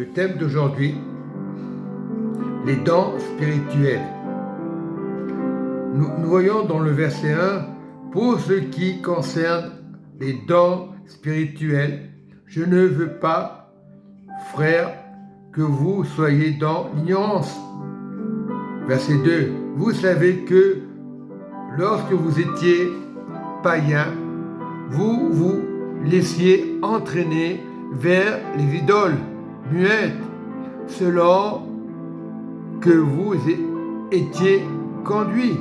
Le thème d'aujourd'hui, les dons spirituels. Nous voyons dans le verset 1, pour ce qui concerne les dons spirituels, je ne veux pas, frères, que vous soyez dans l'ignorance. Verset 2, vous savez que lorsque vous étiez païens, vous vous laissiez entraîner vers les idoles muettes, selon que vous étiez conduits.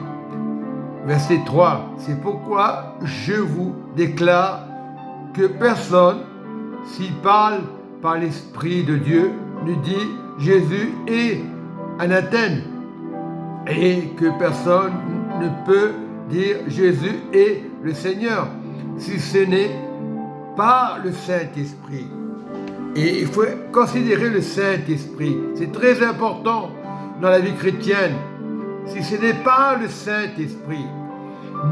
Verset 3, c'est pourquoi je vous déclare que personne, s'il parle par l'Esprit de Dieu, ne dit Jésus est anathème, et que personne ne peut dire Jésus est le Seigneur, si ce n'est par le Saint-Esprit. Et il faut considérer le Saint-Esprit. C'est très important dans la vie chrétienne. Si ce n'est pas le Saint-Esprit,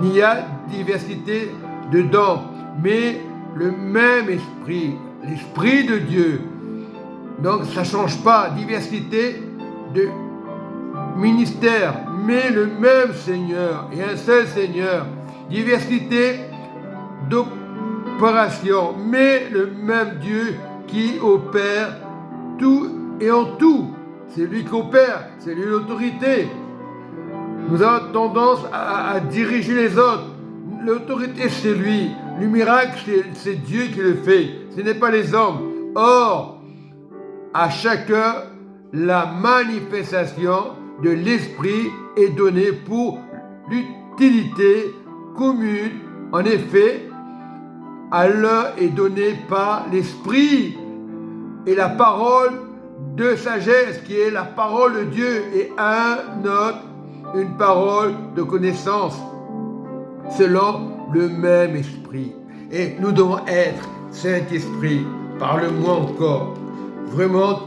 il y a diversité de dons, mais le même Esprit, l'Esprit de Dieu. Donc ça ne change pas, diversité de ministères, mais le même Seigneur et un seul Seigneur. Diversité d'opérations, mais le même Dieu qui opère tout et en tout. C'est lui qui opère, c'est lui l'autorité. Nous avons tendance à diriger les autres. L'autorité, c'est lui. Le miracle, c'est Dieu qui le fait. Ce n'est pas les hommes. Or, à chacun, la manifestation de l'Esprit est donnée pour l'utilité commune. En effet, à l'un est donné par l'Esprit et la parole de sagesse, qui est la parole de Dieu, et à un autre, une parole de connaissance, selon le même Esprit. Et nous devons être Saint-Esprit, parle-moi encore. Vraiment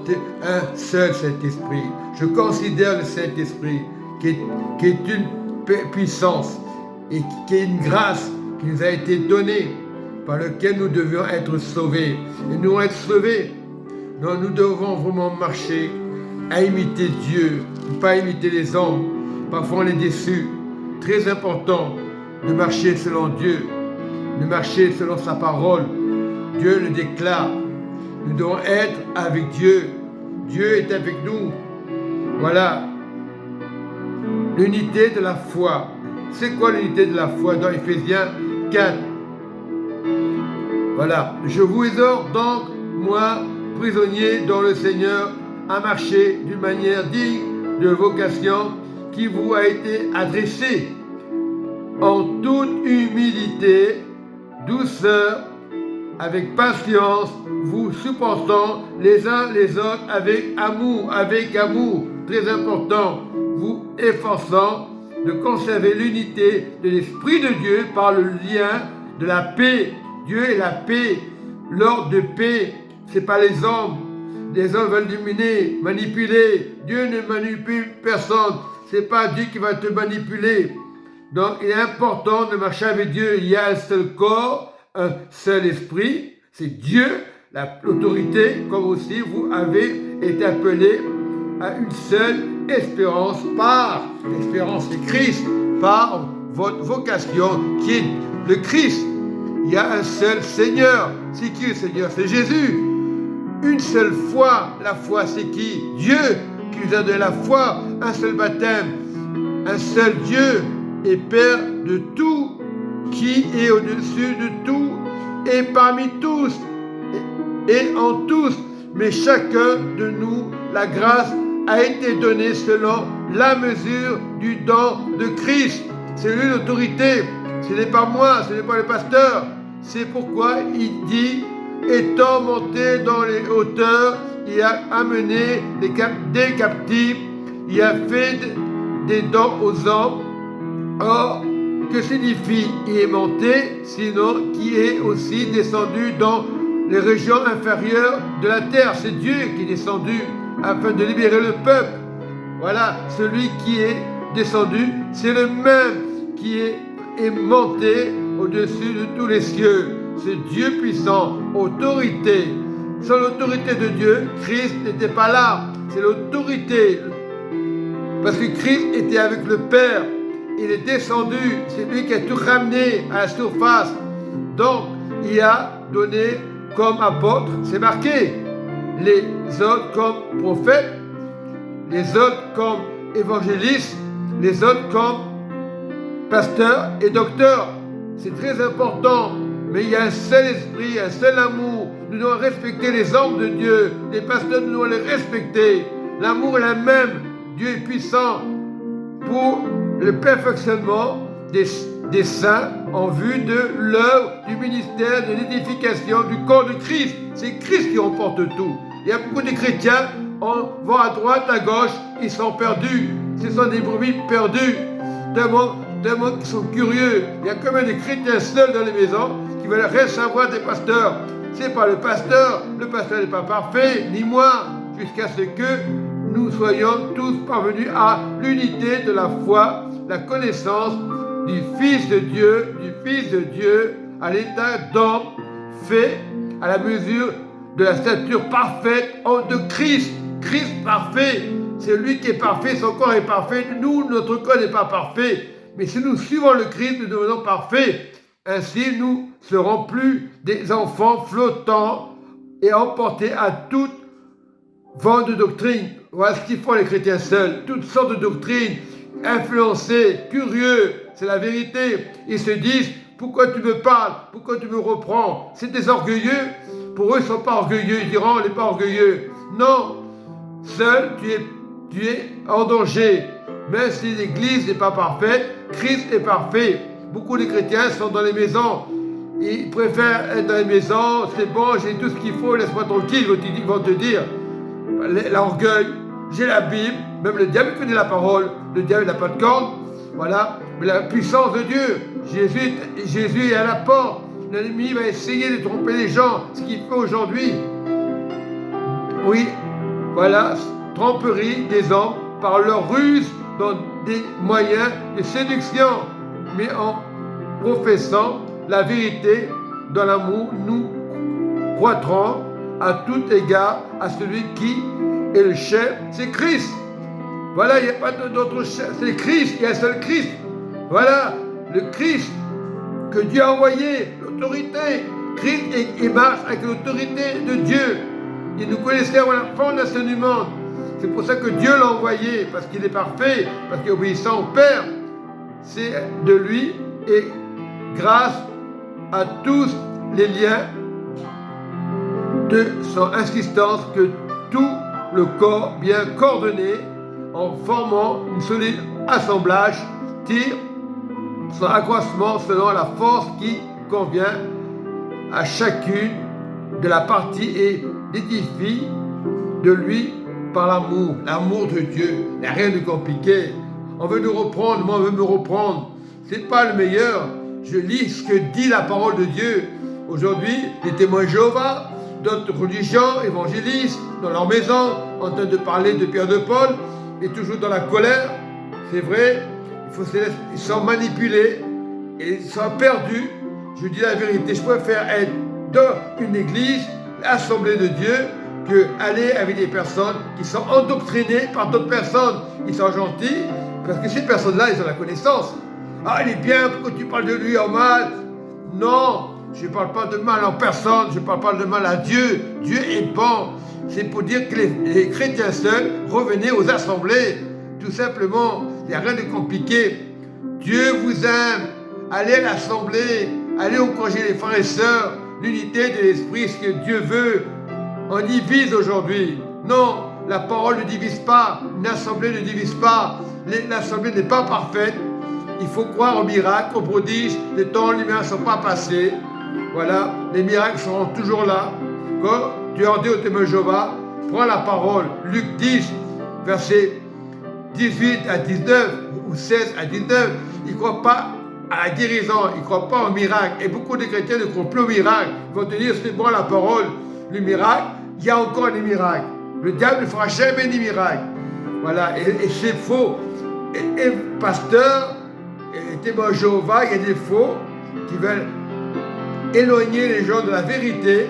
un seul Saint-Esprit. Je considère le Saint-Esprit qui est une puissance et qui est une grâce qui nous a été donnée, par laquelle nous devions être sauvés. Et nous devons être sauvés. Donc nous devons vraiment marcher à imiter Dieu, pas imiter les hommes. Parfois on est déçus. Très important de marcher selon Dieu, de marcher selon sa parole. Dieu le déclare. Nous devons être avec Dieu. Dieu est avec nous. Voilà. L'unité de la foi. C'est quoi l'unité de la foi dans Éphésiens 4? Voilà. Je vous exhorte donc, moi, prisonnier dans le Seigneur, à marcher d'une manière digne de vocation qui vous a été adressée, en toute humilité, douceur, avec patience, vous supportant les uns les autres avec amour, très important, vous efforçant de conserver l'unité de l'Esprit de Dieu par le lien de la paix. Dieu est la paix, l'ordre de paix, c'est pas les hommes. Les hommes veulent dominer, manipuler. Dieu ne manipule personne. C'est pas Dieu qui va te manipuler. Donc, il est important de marcher avec Dieu. Il y a un seul corps, un seul esprit. C'est Dieu, l'autorité, comme aussi vous avez été appelés à une seule espérance par l'espérance de Christ, par votre vocation qui est le Christ. Il y a un seul Seigneur. C'est qui le Seigneur? C'est Jésus. Une seule foi. La foi, c'est qui? Dieu qui nous a donné la foi. Un seul baptême. Un seul Dieu et Père de tout, qui est au-dessus de tout et parmi tous et en tous. Mais chacun de nous, la grâce a été donnée selon la mesure du don de Christ. C'est lui l'autorité. Ce n'est pas moi, ce n'est pas le pasteur. C'est pourquoi il dit, étant monté dans les hauteurs, il a amené des captifs, il a fait des dons aux hommes. Or, que signifie il est monté, sinon qui est aussi descendu dans les régions inférieures de la terre? C'est Dieu qui est descendu afin de libérer le peuple. Voilà, celui qui est descendu, c'est le même qui est monté au-dessus de tous les cieux. C'est Dieu puissant, autorité, sans l'autorité de Dieu, Christ n'était pas là. C'est l'autorité. Parce que Christ était avec le Père. Il est descendu. C'est lui qui a tout ramené à la surface. Donc, il a donné comme apôtre, c'est marqué, les autres comme prophètes, les autres comme évangélistes, les autres comme pasteurs et docteurs. C'est très important. Mais il y a un seul esprit, un seul amour. Nous devons respecter les hommes de Dieu. Les pasteurs, nous devons les respecter. L'amour est le même. Dieu est puissant pour le perfectionnement des saints en vue de l'œuvre du ministère de l'édification du corps de Christ. C'est Christ qui remporte tout. Il y a beaucoup de chrétiens, on va à droite, à gauche, ils sont perdus. Ce sont des brebis perdues. Tellement qu'ils sont curieux. Il y a combien de chrétiens seuls dans les maisons qui veulent rien savoir des pasteurs. C'est pas le pasteur n'est pas parfait, ni moi, jusqu'à ce que nous soyons tous parvenus à l'unité de la foi, la connaissance du Fils de Dieu, à l'état d'homme, fait à la mesure de la stature parfaite de Christ. Christ parfait, c'est lui qui est parfait, son corps est parfait. Nous, notre corps n'est pas parfait. Mais si nous suivons le Christ, nous devenons parfaits. Ainsi, nous ne serons plus des enfants flottants et emportés à toute vent de doctrine. Voilà ce qu'ils font les chrétiens seuls. Toutes sortes de doctrines, influencés, curieux. C'est la vérité. Ils se disent, pourquoi tu me parles? Pourquoi tu me reprends? C'est des orgueilleux. Pour eux, ils ne sont pas orgueilleux. Ils diront, on n'est pas orgueilleux. Non. Seul, tu es en danger. Même si l'Église n'est pas parfaite, Christ est parfait. Beaucoup de chrétiens sont dans les maisons. Ils préfèrent être dans les maisons. C'est bon, j'ai tout ce qu'il faut, laisse-moi tranquille. Ils vont te dire. L'orgueil, j'ai la Bible. Même le diable connaît la parole. Le diable n'a pas de corde. Voilà. Mais la puissance de Dieu. Jésus est à la porte. L'ennemi va essayer de tromper les gens. Ce qu'il fait aujourd'hui. Oui. Voilà. Tromperie des hommes par leur ruse dans des moyens de séduction, mais en professant la vérité dans l'amour, nous croîtrons à tout égard à celui qui est le chef, c'est Christ. Voilà, il n'y a pas d'autre chef, c'est Christ, il y a un seul Christ. Voilà, le Christ que Dieu a envoyé, l'autorité. Christ, il marche avec l'autorité de Dieu. Il nous connaissait avant la fondation du monde. C'est pour ça que Dieu l'a envoyé, parce qu'il est parfait, parce qu'il est obéissant au Père. C'est de lui et grâce à tous les liens de son insistance que tout le corps bien coordonné en formant une solide assemblage tire son accroissement selon la force qui convient à chacune de la partie et l'édifie de lui par l'amour de Dieu. Il n'y a rien de compliqué. On veut nous reprendre, moi on veut me reprendre. C'est pas le meilleur. Je lis ce que dit la parole de Dieu. Aujourd'hui, les témoins de Jéhovah, d'autres religions, évangélistes, dans leur maison, en train de parler de Pierre de Paul, et toujours dans la colère. C'est vrai, ils sont manipulés et ils sont perdus. Je dis la vérité, je préfère être dans une église, l'assemblée de Dieu, que aller avec des personnes qui sont endoctrinées par d'autres personnes. Ils sont gentils, parce que ces personnes-là, ils ont la connaissance. Ah, il est bien, pourquoi tu parles de lui en mal? Non, je ne parle pas de mal en personne, je ne parle pas de mal à Dieu. Dieu est bon. C'est pour dire que les chrétiens seuls revenaient aux assemblées. Tout simplement, il n'y a rien de compliqué. Dieu vous aime. Allez à l'assemblée, allez encourager les frères et sœurs. L'unité de l'esprit, ce que Dieu veut. On divise aujourd'hui. Non, la parole ne divise pas. Une assemblée ne divise pas. L'assemblée n'est pas parfaite. Il faut croire aux miracles, aux prodiges. Les temps lumière ne sont pas passés. Voilà, les miracles seront toujours là. Quand Dieu a dit au témoin de Jéhovah, prends la parole. Luc 10, versets 18 à 19 ou 16 à 19. Ils ne croient pas à la guérison, ils ne croient pas au miracle. Et beaucoup de chrétiens ne croient plus au miracle. Ils vont te dire, c'est bon la parole. Le miracle, il y a encore des miracles. Le diable ne fera jamais des miracles. Voilà, et c'est faux. Et pasteur, et témoin de Jéhovah, il y a des faux qui veulent éloigner les gens de la vérité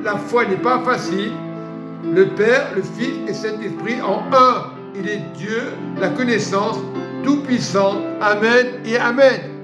la foi n'est pas facile. Le Père, le Fils et Saint-Esprit en un. Il est Dieu, la connaissance tout-puissante. Amen et Amen.